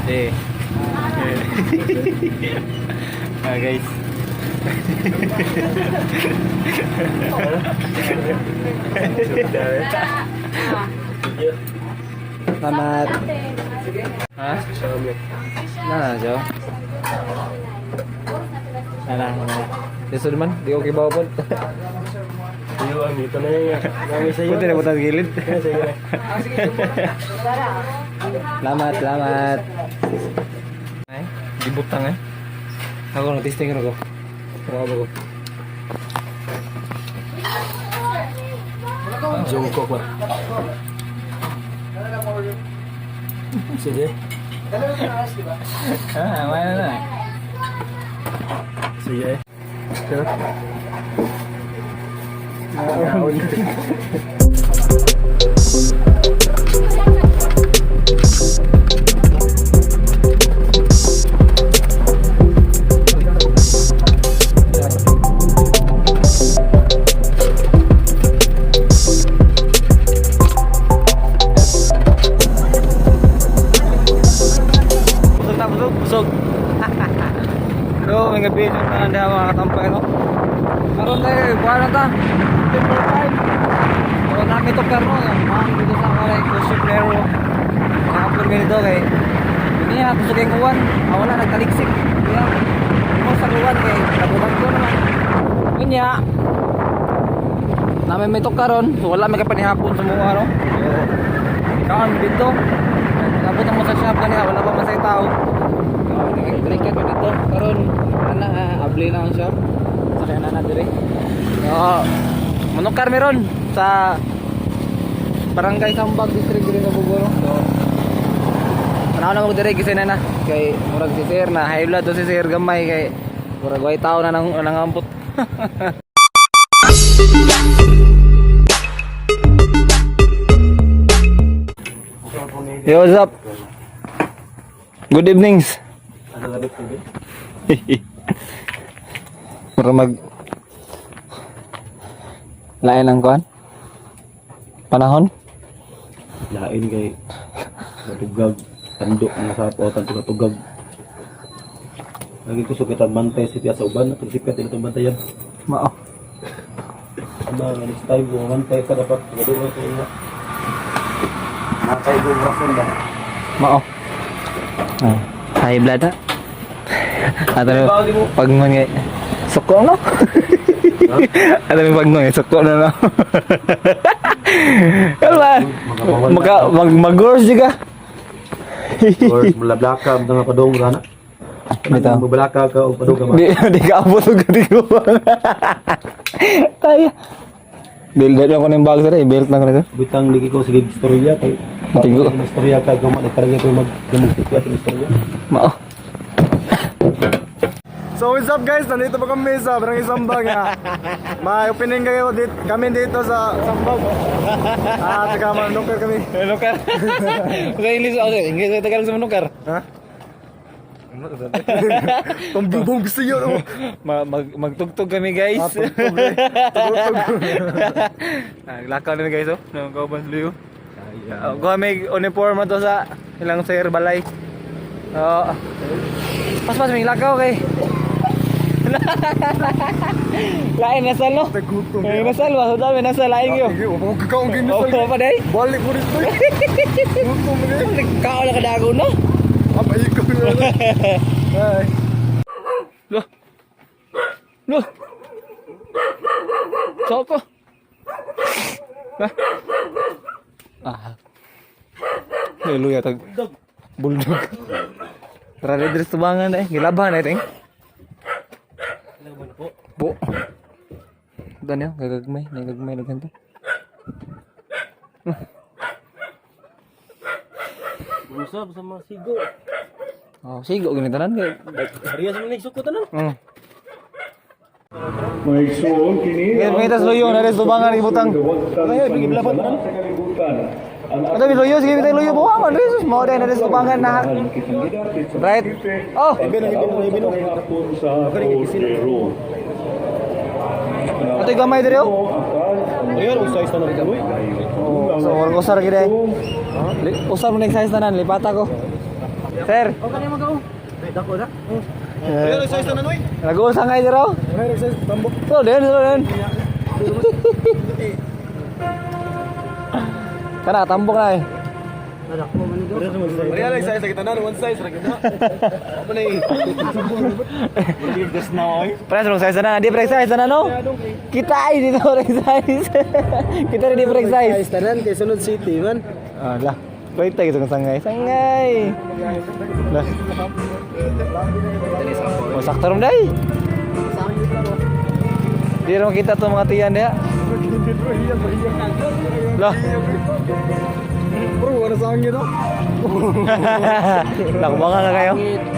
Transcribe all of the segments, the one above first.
Eh. Guys. Selamat. Hah? Nah, jauh. Nah. Dia sudah man, di oke bawa pun. Iyo, ang ito na yan. Kami sa iyo. Putih putar gilid. Sige. Selamat. Dibutang eh. Ako nag-testing ako. Ako. Jungkook ba? Sige. Mana na? Sige. Sure. Busog. So, may gabi yung mga mga katampay, no? Karoon tayo, buwan na ta. Timber time. So, nakito ka rin, mga dito sa kalay, kusog lero. Nakapur ka nito kay hindi nga, kusog yung uwan. Wala, nagtaliksik. Kaya, kung sa uwan kay nabutan ko naman. Yun niya. Namin may karon, so wala may kapanihapon sa mga, no? So, kaon dito. Nabutan mo sa shop kanina, wala pa masay tao. Berikan ko dito karon ana abli na ang shop sa kaya na dire. So manukar meron sa Barangay Sambag District dire sa Bogor. So ana na mo dire gisay na kay murag si sir na high blood to si sir gamay kay murag way tao na nang nangampot. Yo, what's up? Good evenings. Para mag lain ang kuan panahon Lain kay matugag tandok na sa pautan sa tugag. Lagi ko sukitan bantay si Tia sa uban at sikat ito bantayan. mao Ama next time ko bantay ka dapat gaduha ko ina. Natay ko rason ba. mao high blood na atau pagnon ngay suko no atau pagnon ngay suko na no kalma mag-gors juga Or blablaka mga padong rana. Bitaw. Blablaka ka o padong ka. Di ka abot og ko kaya build na ko ng bag sa build na ko nito Bitang ligi ko sige istorya kay Matigo. istorya ka gamat na karya ko magdemok at istorya. mao. So what's up guys, nandito pa kami sa Barangay Sambag ha. May opening kami dito sa Sambag. Taga Manukar kami. Manukar. Sa English ako, English sa Tagalog sa Manukar. Ha? Pambubong gusto yun. Magtugtog kami guys. Tugtog. Naglakaw na guys oh. Nang kauban liyo. May uniform to sa ilang sir balay. Pas may lakaw kay. Lain nasal no? Tagutom. Nasal ba? Dami nasal lain yo. Huwag kakaong ginasal. Oh, pa day. Balik mo rito. Gutom mo rin. Nagkao na kadago no? Abay ko rin. Ay. Loh. Soko. Haleluya tag bulldog. Tara diri tubangan gilabahan na ting. Po. Dan ya, gagagmay na ganito. Usab sa mga sigo. Oh, sigo ganito nan kay. Ariya sa mga suko tanan. May tas loyo na res tubangan ibutang. Ay bigi blapat man. Ada mi loyo sige bitay loyo buwangan res mo dai na res tubangan na. Right. Oh, Ibino. ato gamay diri oh. Ayun, size na rin boy. So, usar gid ay. Usar mo ning size tanan lipata ko. Sir. Okay na magaw. Ay, dako na. Eh, Size na nanoy. nag-uusang kayo dito raw? Ay, size tambok. So, din. Kana, tambok na eh. Real size kita na, one size ra kita. Apa na just now ay. Pre, strong size na. Di break size na no? Kita ay dito break size. Kita rin di break size. Tanan kay sunod city man. Ah, lah. Wait tayo sa sangay. Sangay. Lah. Oh, sakto ron day. Di ron kita to mga tiyan dia. Lah. Bro, ano sa angin to? Nakubanga ka kayo.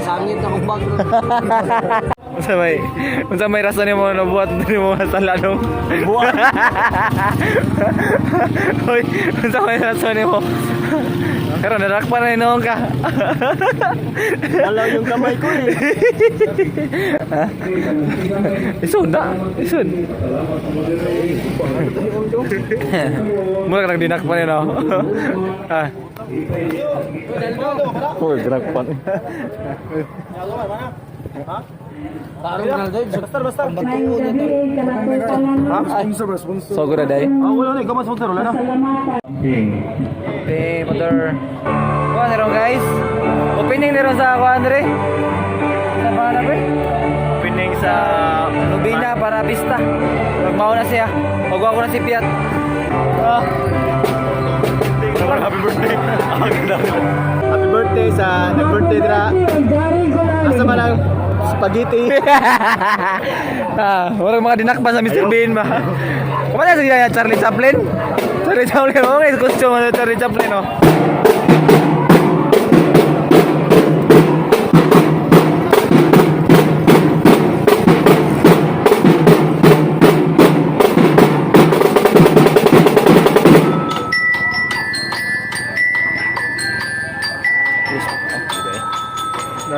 Sangit na kong bag. Unsa may rason nimo na buhat nimo sala no? Buhat. Hoy, unsa may rason nimo? Pero narak pa na inoon ka. Malaw yung kamay ko eh. Ha? Isun na. Isun. Mura ka dinak pa no. Ah. Oh, gerak pa. Basta. Sponsor. So good day. Wala na, gamas sponsor wala na. Okay, motor. Kuha na ron guys. Opening na ron sa kuha Andre. Sa pangalan ba? Opening sa Lubina para pista. Magmao na siya. Magwa ko na si Piat. Happy birthday. Happy birthday sa nag-birthday dira. Asa man ang spaghetti. Orang mga dinakpan sa Mr. Bean ba? Kumana sa gaya Charlie Chaplin? Charlie Chaplin, okay, costume na Charlie Chaplin, oh.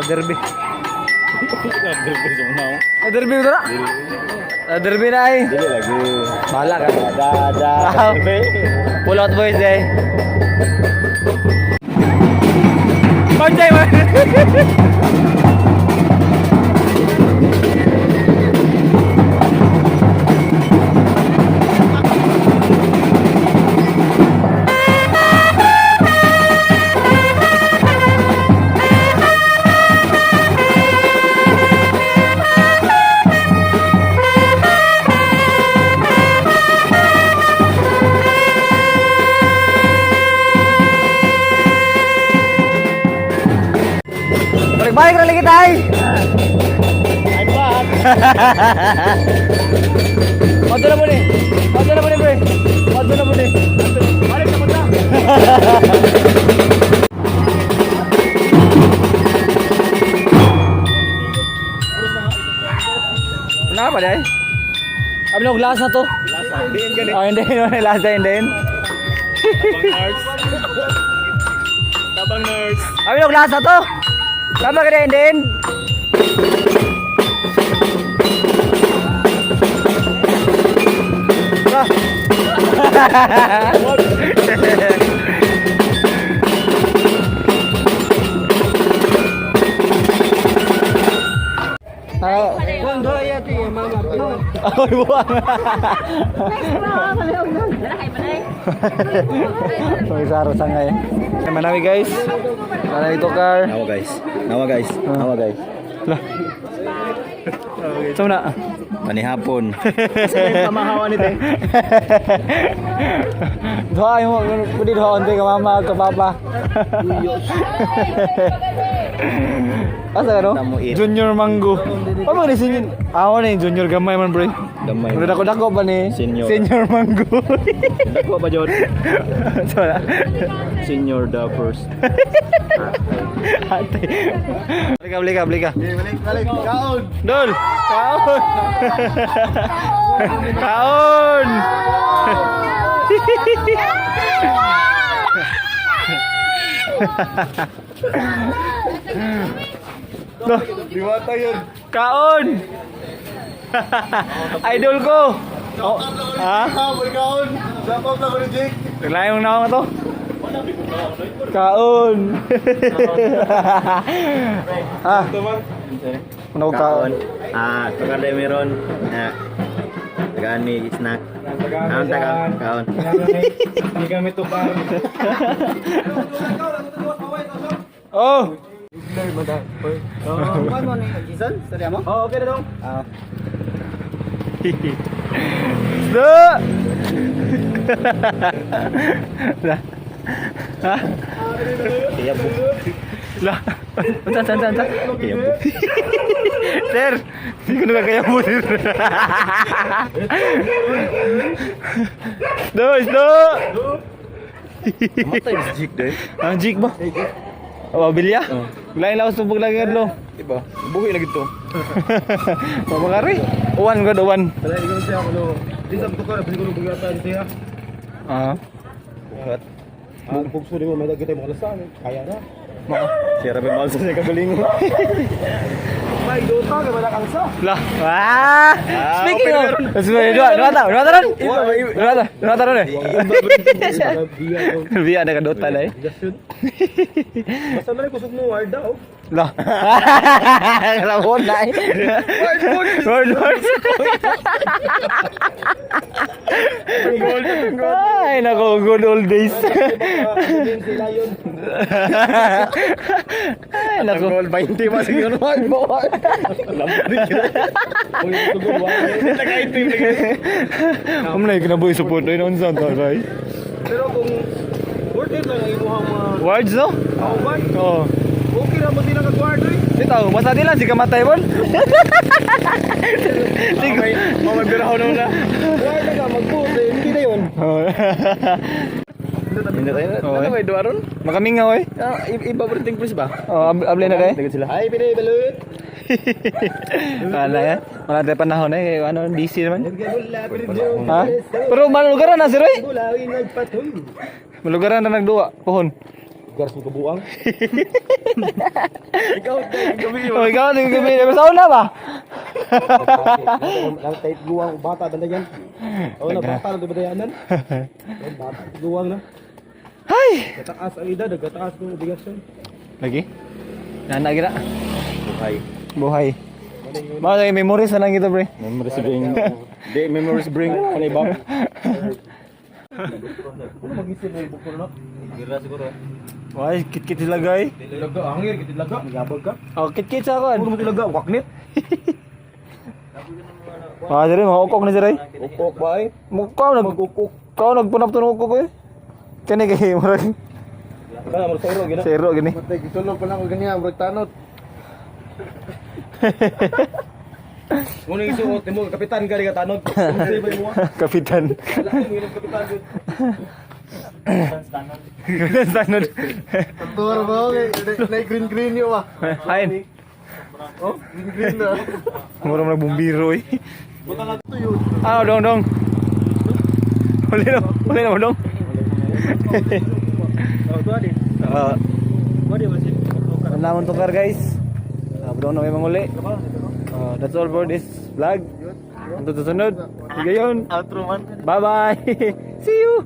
Derby. Derby itu nak? Derby na ay. Dili lagi. Bahala ka. Da. Pull out boys eh. Panjay man. Balik lagi kita ay. I'm back. Motor na mo ni. Motor na mo ni pre. Motor na mo ni. Balik na punta. Kenapa dai? Abi no glass na to. Diin gani. Oh, hindi no last day din. Tabang nurse. Abi no glass na to. Tama ka din. Kuando ya ti mama. Ako buwan. May saro sangay. Manami guys. Para ito car. Nawa guys. Nawa guys. Lah. So na. Panihapon. Sa pamahawan ni te. Doa mo pudi doa onte ka mama ka papa. Asa no? Junior Mango. Paano ni singin? Ako na yung junior gamay man bro. Gamay. Pero dako ba ni? Senior. Mango. Dako ba jud? So na. Senior the first. Ate. Blika. Balik. Kaon. Dol. Kaon. Kaon. Duh, Diwata yun. kaon. Idol ko. Oh, ha? Kaon. Dapat na ko ni Jake. Naglayong na ako to. Kaon. Ah, ano kaon? Tukar deh meron. Gani snack. Kaon kaon. Hindi kami tukar. Oh. Ano ni Jason? Sorry mo? Oh, okay na dong. Isda. Lah. Ha? Iya bu. Lah. Anta. Iya bu. Sir, hindi ko na kaya mo, sir. Isda. Matay jik deh. Ang jig ba? Oh, bilya? Lain lang subog lagi adlo. Diba? Buhi lagi to. Mamakari. Uwan god uwan. Wala ikaw siya ano. Di sa tukar pili ko bugatan siya. Ah. Buhat. Ang pugso mo may dagiti mo kalasan. Kaya na. Siya rabe mal sa kagaling mo. May dota ka wala kang sa. Lah. Wah. Speaking of. Dua taron. Dua taron eh. Biya ada kadota lah eh. Basta na kusog mo ward daw. Lah. Kalabon na eh. Word. Ay, nako, good old days. Sila yun. Ay, nako. Gol 20 pa siguro mo. Umlay kinabuhi support na yun sa tagay. Pero kung worth it lang ang imuhang mga Words no? kauban, Oo. okay na mo din ang kwarto eh. Ito, basta nila si kamatay bon. Mau biraw na na. Wala na ka mag-post eh, hindi na yun. Hindi tayo. Oo, Ano eh. may duaron? Makaming nga oy. Iba berting plus ba? Oh, able na kay. Dagat sila. Ay, pinibalut. Wala yan. Wala tayo panahon eh. Ano, DC naman. Nagkagula, pero Ha? Pero malugaran na sir eh. Bulawin nagpatuloy. Malugaran na nagduwa. Pohon. Garas mo kabuang. Ikaw gabi Oh, ikaw din gabi. Sa una ba? Ang tight guwang bata ba na yan? Oo na, bata na ba na yanan? Bata, guwang na. Hay! Kataas ang edad, nagkataas ng obligasyon. Lagi? Nana gira. Buhay. Buhay. Mga lagi memories na lang ito, pre. Memories bring. Memories bring. Ano iba? Ano mag-isip mo yung bukol na? Gira siguro. Why, kit-kit sila guy. Tilaga, hangir, kitilaga. Nagabag ka? Oh, kit-kit sa ako. Puro mo tilaga, waknit. Mga sir, mga ukok na sir eh. Ukok ba eh? Kau nagpunap to ng ukok ko eh. Kani kay murag Kana mo sero gina. zero gini. Matay gisulog pa lang ko ganiya, bro tanot. Muna isuot mo kapitan ka diga tanod. Unsay ba mo? Kapitan. Wala ko ngilog kapitan gud. Standard. Tur ba okay, na green yo ah. Hain. Oh, green na. Murag na bumbiro eh. Buta na to yun. Ah, dong. Uli na dong. Oh, tuwa di. Tuwa di masih. Naman tukar guys. Abdong na may manguli. That's all for this vlog. Untuk susunod. Sige yun. Outro man. Bye-bye. See you.